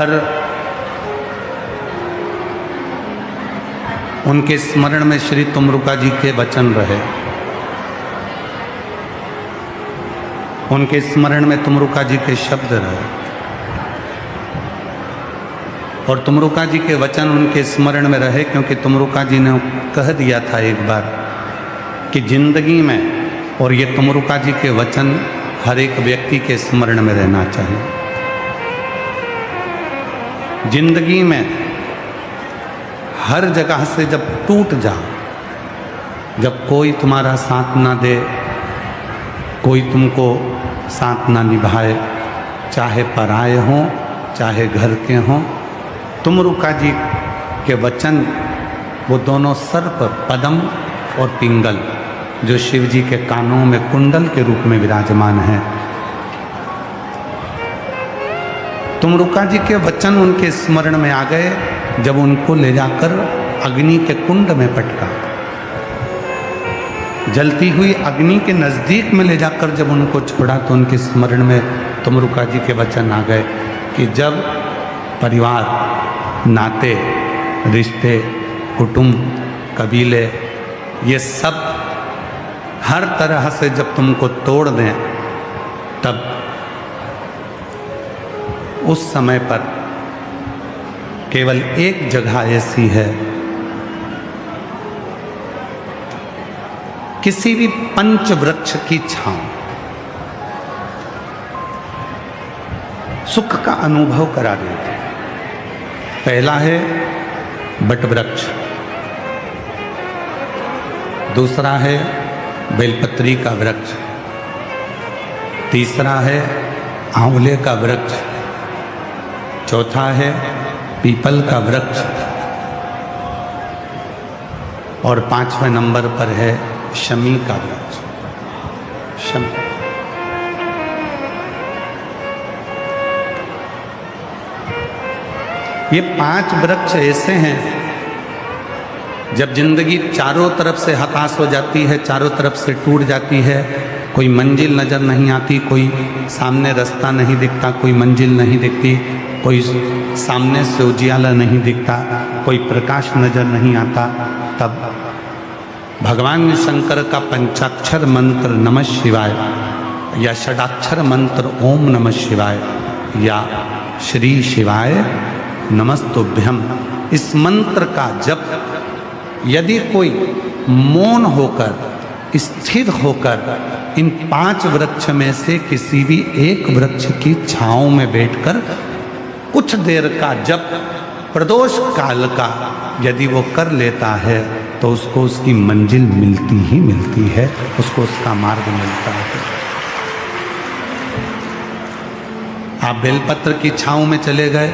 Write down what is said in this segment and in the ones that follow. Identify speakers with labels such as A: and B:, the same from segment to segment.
A: पर उनके स्मरण में श्री तुमरुका जी के वचन रहे। उनके स्मरण में तुमरुका जी के शब्द रहे और तुमरुका जी के वचन उनके स्मरण में रहे, क्योंकि तुमरुका जी ने कह दिया था एक बार कि जिंदगी में, और ये तुमरुका जी के वचन हर एक व्यक्ति के स्मरण में रहना चाहिए। जिंदगी में हर जगह से जब टूट जा, जब कोई तुम्हारा साथ ना दे, कोई तुमको साथ ना निभाए, चाहे पराए हों चाहे घर के हों, तुमरुका जी के वचन, वो दोनों सर्प, पद्म और पिंगल, जो शिव जी के कानों में कुंडल के रूप में विराजमान है, तुमरुका जी के वचन उनके स्मरण में आ गए जब उनको ले जाकर अग्नि के कुंड में पटका। जलती हुई अग्नि के नज़दीक में ले जाकर जब उनको छोड़ा तो उनके स्मरण में तुमरुका जी के वचन आ गए कि जब परिवार, नाते, रिश्ते, कुटुंब, कबीले, ये सब हर तरह से जब तुमको तोड़ दें, तब उस समय पर केवल एक जगह ऐसी है, किसी भी पंच वृक्ष की छांव, सुख का अनुभव करा देते हैं। पहला है बट वृक्ष, दूसरा है बेलपत्री का वृक्ष, तीसरा है आंवले का वृक्ष, चौथा है पीपल का वृक्ष और 5वें नंबर पर है शमी का वृक्ष। शमी, ये 5 वृक्ष ऐसे हैं, जब जिंदगी चारों तरफ से हताश हो जाती है, चारों तरफ से टूट जाती है, कोई मंजिल नजर नहीं आती, कोई सामने रास्ता नहीं दिखता, कोई मंजिल नहीं दिखती, कोई सामने से उजियाला नहीं दिखता, कोई प्रकाश नजर नहीं आता, तब भगवान शंकर का पंचाक्षर मंत्र नमः शिवाय या षडाक्षर मंत्र ओम नमः शिवाय या श्री शिवाय नमस्तुभ्यम, इस मंत्र का जप यदि कोई मौन होकर, स्थिर होकर इन 5 वृक्ष में से किसी भी एक वृक्ष की छांव में बैठकर कुछ देर का जप प्रदोष काल का यदि वो कर लेता है तो उसको उसकी मंजिल मिलती ही मिलती है, उसको उसका मार्ग मिलता है। आप बेलपत्र की छांव में चले गए,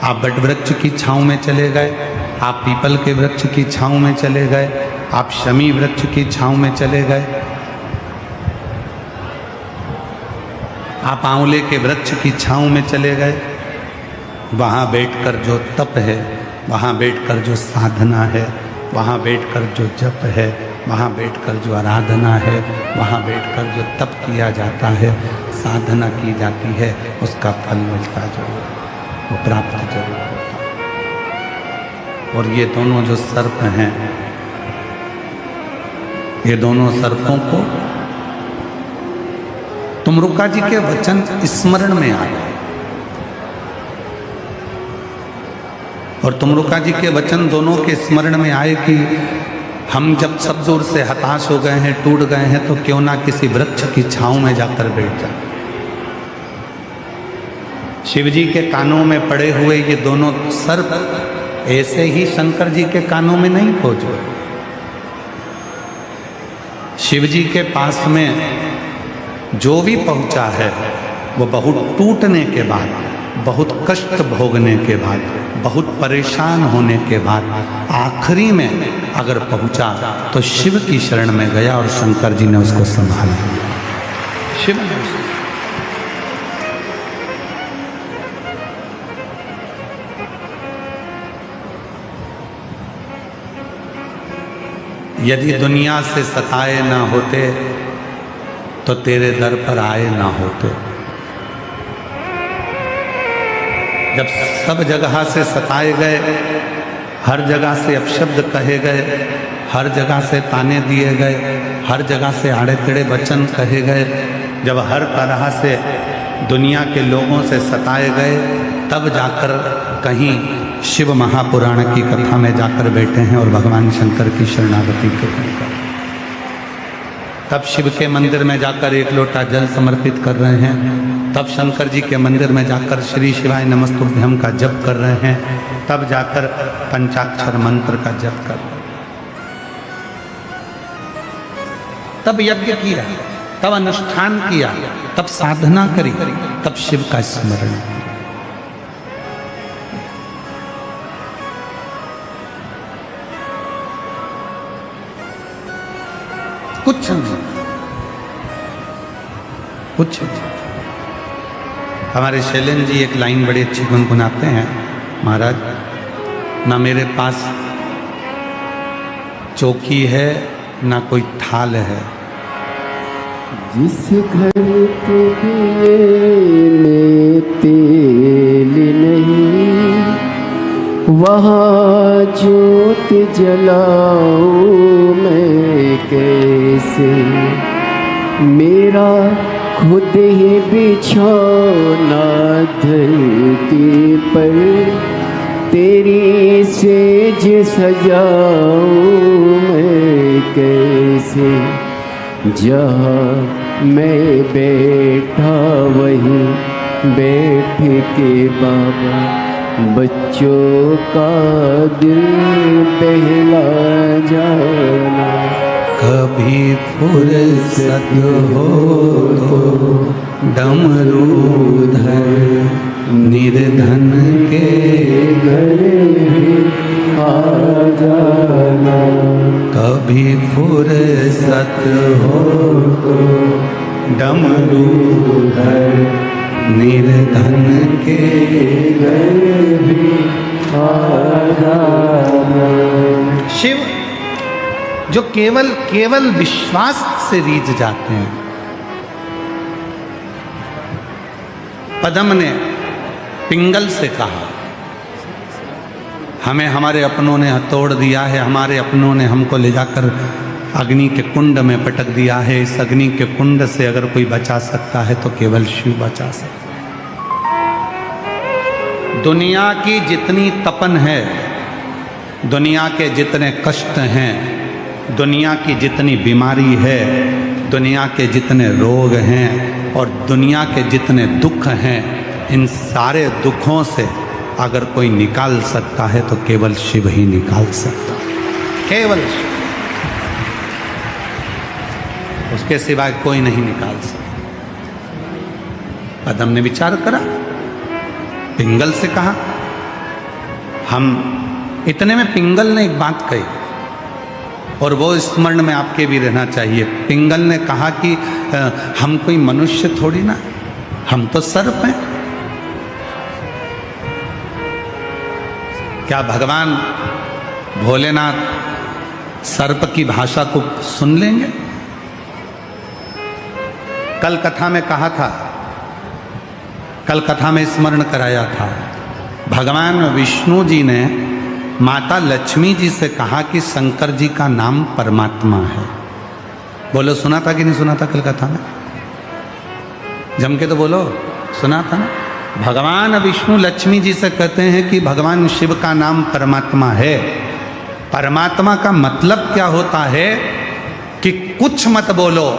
A: आप बट वृक्ष की छांव में चले गए, आप पीपल के वृक्ष की छांव में चले गए, आप शमी वृक्ष की छांव में चले गए, आप आंवले के वृक्ष की छांव में चले गए, वहाँ बैठकर जो तप है, वहाँ बैठकर जो साधना है, वहाँ बैठकर जो जप है, वहाँ बैठकर जो आराधना है, वहाँ बैठकर जो तप किया जाता है, साधना की जाती है, उसका फल मिलता जरूर, वो प्राप्त जरूर होता। और ये दोनों जो सर्प हैं, ये दोनों सर्पों को तुमरुका जी के वचन स्मरण में आ गए और तुमरुका जी के वचन दोनों के स्मरण में आए कि हम जब सब जोर से हताश हो गए हैं, टूट गए हैं, तो क्यों ना किसी वृक्ष की छांव में जाकर बैठ जाए। शिव जी के कानों में पड़े हुए ये दोनों सर्प ऐसे ही शंकर जी के कानों में नहीं पहुंचे। शिव जी के पास में जो भी पहुंचा है वो बहुत टूटने के बाद, बहुत कष्ट भोगने के बाद, बहुत परेशान होने के बाद आखिरी में अगर पहुंचा तो शिव की शरण में गया और शंकर जी ने उसको संभाल लिया। शिव ने उसको, यदि दुनिया से सताए ना होते तो तेरे दर पर आए ना होते। जब सब जगह से सताए गए, हर जगह से अपशब्द कहे गए, हर जगह से ताने दिए गए, हर जगह से आड़े टेढ़े वचन कहे गए, जब हर तरह से दुनिया के लोगों से सताए गए, तब जाकर कहीं शिव महापुराण की कथा में जाकर बैठे हैं और भगवान शंकर की शरणागति के तब शिव के मंदिर में जाकर एक लोटा जल समर्पित कर रहे हैं, तब शंकर जी के मंदिर में जाकर श्री शिवाय नमस्तुभ्यम का जप कर रहे हैं, तब जाकर पंचाक्षर मंत्र का जप कर रहे हैं, तब यज्ञ किया, तब अनुष्ठान किया, तब साधना करी, तब शिव का स्मरण किया। कुछ नहीं, कुछ नहीं। हमारे शैलेंद्र जी एक लाइन बड़ी अच्छी गुनगुनाते हैं, महाराज ना मेरे पास चौकी है ना कोई थाल है,
B: जिस घर के दिए में तेल नहीं, वहाँ ज्योत जलाऊं मैं कैसे। मेरा खुद ही बिछौना धरती पर, तेरी सेज सजाऊं मैं कैसे। जहाँ मैं बैठा वहीं बैठ के बाबा बच्चों का दिल बहला जाना।
A: कभी फुर्सत हो तो डमरूधर निर्धन के
B: घर आ जाना।
A: कभी फुर्सत हो तो डमरूधर निर्धन के
B: घर भी आ जाना।
A: शिव जो केवल विश्वास से रीझ जाते हैं। पद्म ने पिंगल से कहा, हमें हमारे अपनों ने हथौड़ दिया है, हमारे अपनों ने हमको ले जाकर अग्नि के कुंड में पटक दिया है। इस अग्नि के कुंड से अगर कोई बचा सकता है तो केवल शिव बचा सकता है। दुनिया की जितनी तपन है, दुनिया के जितने कष्ट हैं, दुनिया की जितनी बीमारी है, दुनिया के जितने रोग हैं और दुनिया के जितने दुख हैं, इन सारे दुखों से अगर कोई निकाल सकता है तो केवल शिव ही निकाल सकता है, केवल शिव, उसके सिवाय कोई नहीं निकाल सकता। पद्म ने विचार करा, पिंगल से कहा। हम इतने में पिंगल ने एक बात कही और वो स्मरण में आपके भी रहना चाहिए। पिंगल ने कहा कि हम कोई मनुष्य थोड़ी ना, हम तो सर्प हैं। क्या भगवान भोलेनाथ सर्प की भाषा को सुन लेंगे? कल कथा में कहा था, कल कथा में स्मरण कराया था, भगवान विष्णु जी ने माता लक्ष्मी जी से कहा कि शंकर जी का नाम परमात्मा है। बोलो, सुना था कि नहीं सुना था कल कथा में? जम के तो बोलो, सुना था ना? भगवान विष्णु लक्ष्मी जी से कहते हैं कि भगवान शिव का नाम परमात्मा है। परमात्मा का मतलब क्या होता है कि कुछ मत बोलो,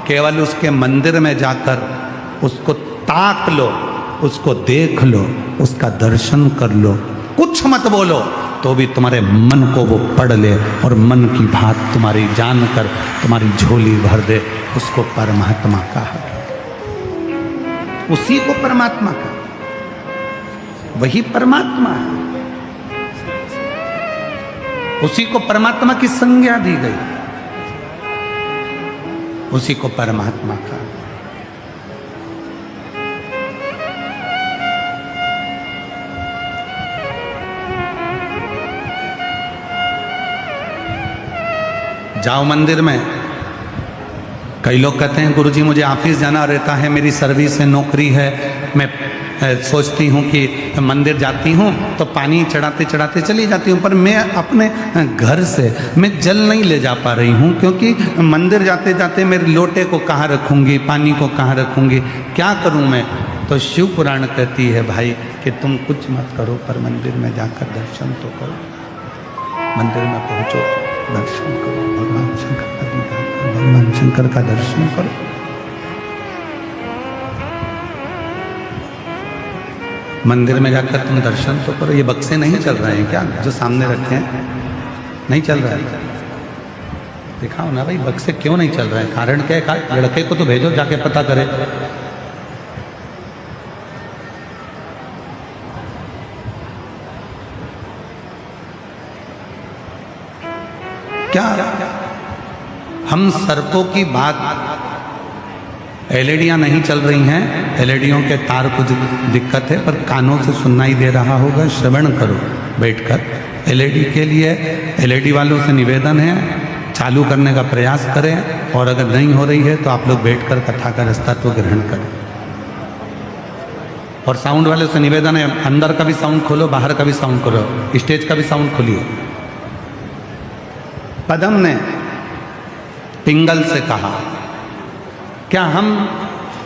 A: केवल उसके मंदिर में जाकर उसको ताक लो, उसको देख लो, उसका दर्शन कर लो। कुछ मत बोलो तो भी तुम्हारे मन को वो पढ़ ले और मन की बात तुम्हारी जानकर तुम्हारी झोली भर दे। उसको परमात्मा कहा, उसी को परमात्मा कहा, वही परमात्मा है। उसी को परमात्मा की संज्ञा दी गई, उसी को परमात्मा कहा। जाओ मंदिर में, कई लोग कहते हैं गुरुजी मुझे ऑफिस जाना रहता है, मेरी सर्विस है, नौकरी है, मैं सोचती हूँ कि मंदिर जाती हूँ तो पानी चढ़ाते चढ़ाते चली जाती हूँ, पर मैं अपने घर से मैं जल नहीं ले जा पा रही हूँ, क्योंकि मंदिर जाते जाते मेरे लोटे को कहाँ रखूँगी, पानी को कहाँ रखूँगी, क्या करूँ मैं। तो शिव पुराण कहती है भाई कि तुम कुछ मत करो, पर मंदिर में जाकर दर्शन तो करो, मंदिर में पहुँचो, दर्शन करो, भगवान शंकर का दीदार करो, भगवान शंकर का दर्शन करो। मंदिर में जाकर तुम दर्शन तो करो। ये बक्से नहीं चल रहे हैं क्या जो सामने रखे हैं? नहीं चल रहा है, दिखाओ ना भाई बक्से क्यों नहीं चल रहे हैं, कारण क्या है? लड़के को तो भेजो जाके पता करे। क्या हम सर्पों की बात, एलईडियाँ नहीं चल रही हैं, एलईडियों के तार कुछ दिक्कत है, पर कानों से सुनाई दे रहा होगा, श्रवण करो बैठकर। एलईडी के लिए एलईडी वालों से निवेदन है चालू करने का प्रयास करें, और अगर नहीं हो रही है तो आप लोग बैठकर कथा का रस्तत्व ग्रहण करें। और साउंड वाले से निवेदन है अंदर का भी साउंड खोलो, बाहर का भी साउंड खोलो, स्टेज का भी साउंड खोलिए। पदम ने पिंगल से कहा क्या हम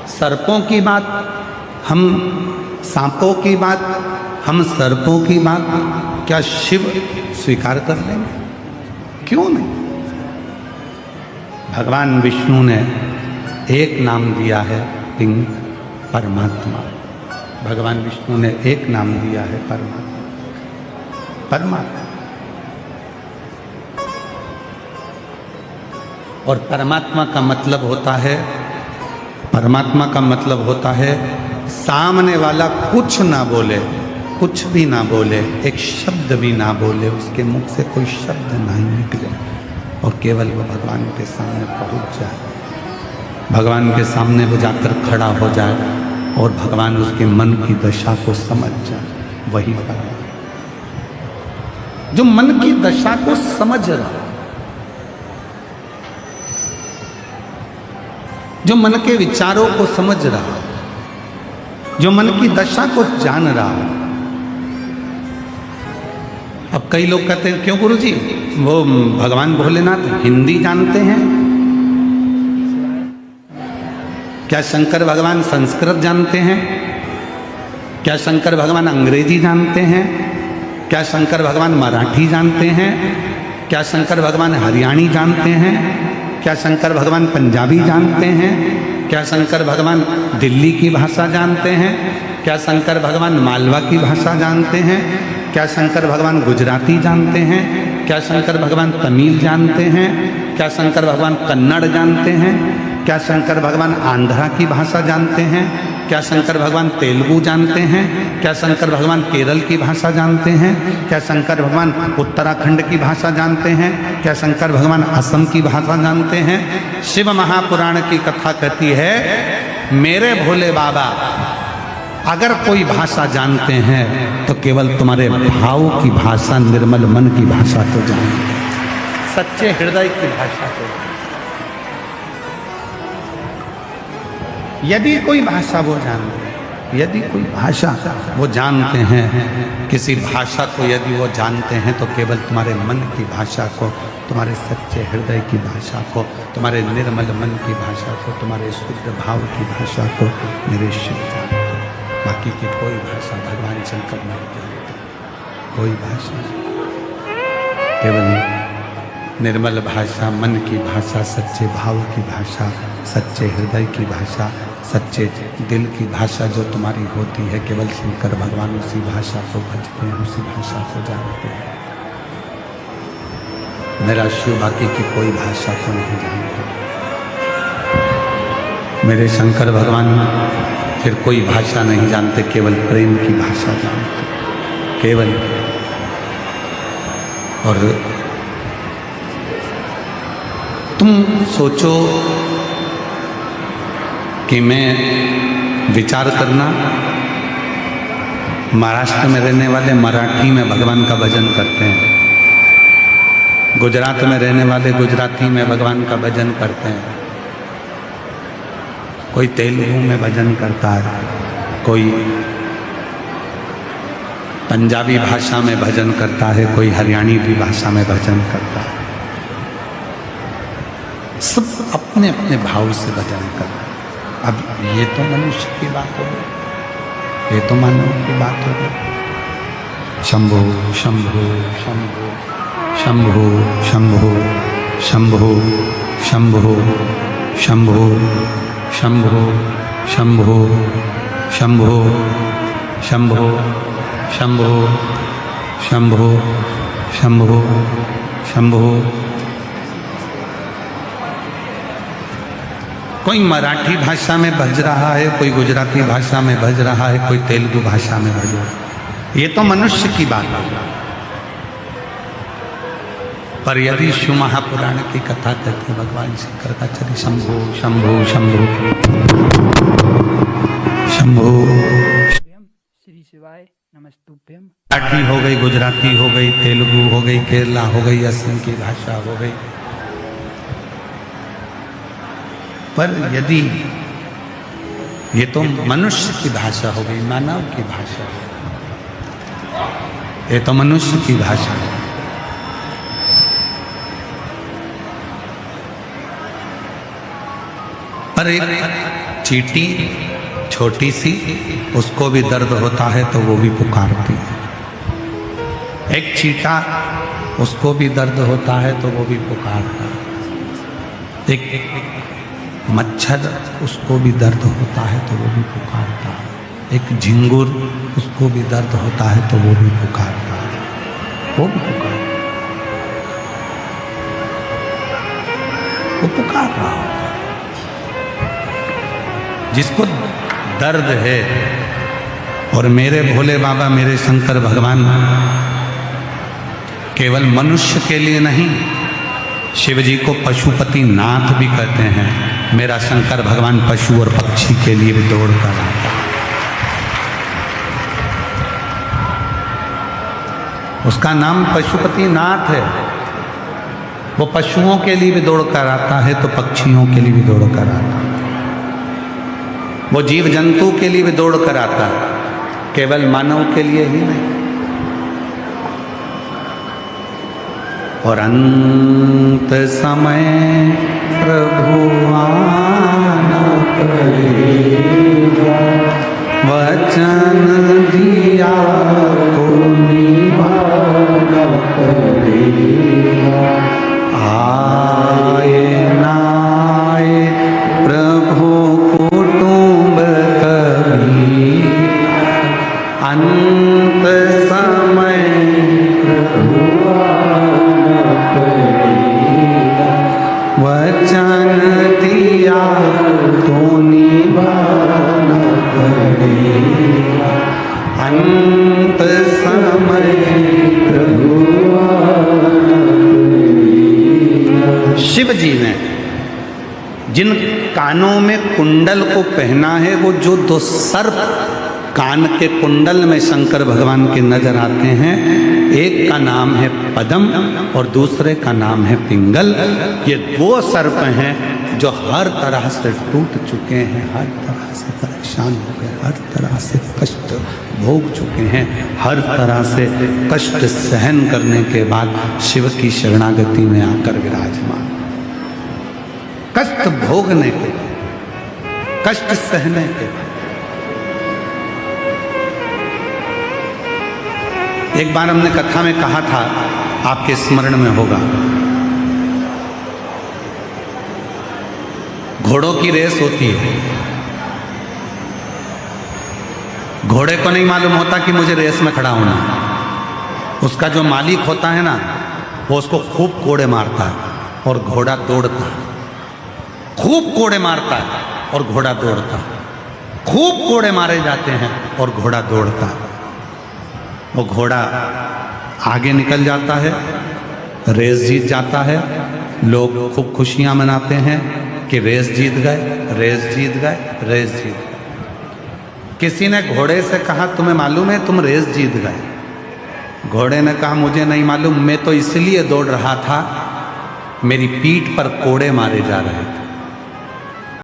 A: सर्पों की बात, हम सांपों की बात, हम सर्पों की बात क्या शिव स्वीकार कर लेंगे? क्यों नहीं? भगवान विष्णु ने एक नाम दिया है पिंग, परमात्मा। भगवान विष्णु ने एक नाम दिया है परमात्मा, परमात्मा। और परमात्मा का मतलब होता है, परमात्मा का मतलब होता है सामने वाला कुछ ना बोले, कुछ भी ना बोले, एक शब्द भी ना बोले, उसके मुख से कोई शब्द नहीं निकले, और केवल वो भगवान के सामने पहुंच जाए, भगवान के सामने वो जाकर खड़ा हो जाए और भगवान उसके मन की दशा को समझ जाए, वही परमात्मा। जो मन की दशा को समझ रहा, जो मन के विचारों को समझ रहा, जो मन की दशा को जान रहा। अब कई लोग कहते हैं क्यों गुरुजी वो भगवान भोलेनाथ हिंदी जानते हैं? क्या शंकर भगवान संस्कृत जानते हैं? क्या शंकर भगवान अंग्रेजी जानते हैं? क्या शंकर भगवान मराठी जानते हैं? क्या शंकर भगवान हरियाणी जानते हैं? क्या शंकर भगवान पंजाबी जानते हैं? क्या शंकर भगवान दिल्ली की भाषा जानते हैं? क्या शंकर भगवान मालवा की भाषा जानते हैं? क्या शंकर भगवान गुजराती जानते हैं? क्या शंकर भगवान तमिल जानते हैं? क्या शंकर भगवान कन्नड़ जानते हैं? क्या शंकर भगवान आंध्रा की भाषा जानते हैं? क्या शंकर भगवान तेलुगु जानते हैं? क्या शंकर भगवान केरल की भाषा जानते हैं? क्या शंकर भगवान उत्तराखंड की भाषा जानते हैं? क्या शंकर भगवान असम की भाषा जानते हैं? शिव महापुराण की कथा कहती है मेरे भोले बाबा अगर कोई भाषा जानते हैं तो केवल तुम्हारे भाव की भाषा, निर्मल मन की भाषा को जानते, सच्चे हृदय की भाषा को। यदि कोई भाषा वो जानते हैं, यदि कोई भाषा वो जानते हैं, किसी भाषा को यदि वो जानते हैं तो केवल तुम्हारे मन की भाषा को, तुम्हारे सच्चे हृदय की भाषा को, तुम्हारे निर्मल मन की भाषा को, तुम्हारे शुद्ध भाव की भाषा को मेरे शिव जानते। बाकी की कोई भाषा भगवान शंकर नहीं जानते, कोई भाषा, केवल निर्मल भाषा, मन की भाषा, सच्चे भाव की भाषा, सच्चे हृदय की भाषा, सच्चे दिल की भाषा जो तुम्हारी होती है, केवल शंकर भगवान उसी भाषा को भजते हैं, उसी भाषा को जानते हैं। मेरा शिव बाकी की कोई भाषा को नहीं जानता। मेरे शंकर भगवान फिर कोई भाषा नहीं जानते, केवल प्रेम की भाषा जानते, केवल। और तुम सोचो कि मैं विचार करना, महाराष्ट्र में रहने वाले मराठी में भगवान का भजन करते हैं, गुजरात में रहने वाले गुजराती में भगवान का भजन करते हैं, कोई तेलुगु में भजन करता है, कोई पंजाबी भाषा में भजन करता है, कोई हरियाणी की भाषा में भजन करता है। सब अपने अपने भाव से भजन कर रहे हैं। अब ये तो मनुष्य की बात हो गई, ये तो मानव की बात हो गई। शंभो शंभो शंभो शंभो शंभो शंभो शंभो शंभो शंभो शंभो शंभो शंभो शंभो शंभो शंभो शंभो। कोई मराठी भाषा में भज रहा है, कोई गुजराती भाषा में भज रहा है, कोई तेलुगु भाषा में भज रहा है। ये तो मनुष्य की बात है। पर यदि शिव महापुराण की कथा कहते भगवान शंकर का चरि शंभो शंभो शंभो शंभो।
C: श्री शिवाय नमस्तुभ्यम।
A: मराठी हो गई, गुजराती हो गई, तेलुगु हो गई, केरला हो गई, असम की भाषा हो गई। पर यदि ये तो मनुष्य की भाषा हो गई, मानव की भाषा, ये तो मनुष्य की भाषा है। पर एक चींटी छोटी सी, उसको भी दर्द होता है तो वो भी पुकारती है। एक चींटा, उसको भी दर्द होता है तो वो भी पुकारता है। एक मच्छर, उसको भी दर्द होता है तो वो भी पुकारता है। एक झिंगुर, उसको भी दर्द होता है तो वो भी पुकारता है, वो भी पुकारता है, वो पुकार रहा होता है। जिसको दर्द है, और मेरे भोले बाबा, मेरे शंकर भगवान केवल मनुष्य के लिए नहीं, शिव जी को पशुपति नाथ भी कहते हैं। मेरा शंकर भगवान पशु और पक्षी के लिए भी दौड़ कर आता है। उसका नाम पशुपति नाथ है। वो पशुओं के लिए भी दौड़ कर आता है तो पक्षियों के लिए भी दौड़ कर आता है। वो जीव जंतु के लिए भी दौड़ कर आता है, केवल मानव के लिए ही नहीं। और अंत समय प्रभु आना करेगा, वचन दिया को निभाना करेगा। आए ना आए प्रभु कुटुंब कभी, अंत समय प्रभु वचन दिया तो निभाना पड़ेगा। अंत समय प्रभु शिव जी ने जिन कानों में कुंडल को पहना है, वो जो दो सर्प कान के कुंडल में शंकर भगवान के नजर आते हैं, एक का नाम है पद्म और दूसरे का नाम है पिंगल। ये वो सर्प हैं जो हर तरह से टूट चुके हैं, हर तरह से परेशान हो गए, हर तरह से कष्ट भोग चुके हैं, हर तरह से कष्ट सहन करने के बाद शिव की शरणागति में आकर विराजमान। कष्ट भोगने के, कष्ट सहने के। एक बार हमने कथा में कहा था, आपके स्मरण में होगा, घोड़ों की रेस होती है। घोड़े को नहीं मालूम होता कि मुझे रेस में खड़ा होना। उसका जो मालिक होता है ना, वो उसको खूब कोड़े मारता है और घोड़ा दौड़ता है। खूब कोड़े मारता है और घोड़ा दौड़ता है। खूब कोड़े मारे जाते हैं और घोड़ा दौड़ता है। वो घोड़ा आगे निकल जाता है, रेस जीत जाता है। लोग खूब खुशियां मनाते हैं कि रेस जीत गए, रेस जीत गए, रेस जीत गए। किसी ने घोड़े से कहा, तुम्हें मालूम है तुम रेस जीत गए? घोड़े ने कहा, मुझे नहीं मालूम, मैं तो इसलिए दौड़ रहा था, मेरी पीठ पर कोड़े मारे जा रहे थे।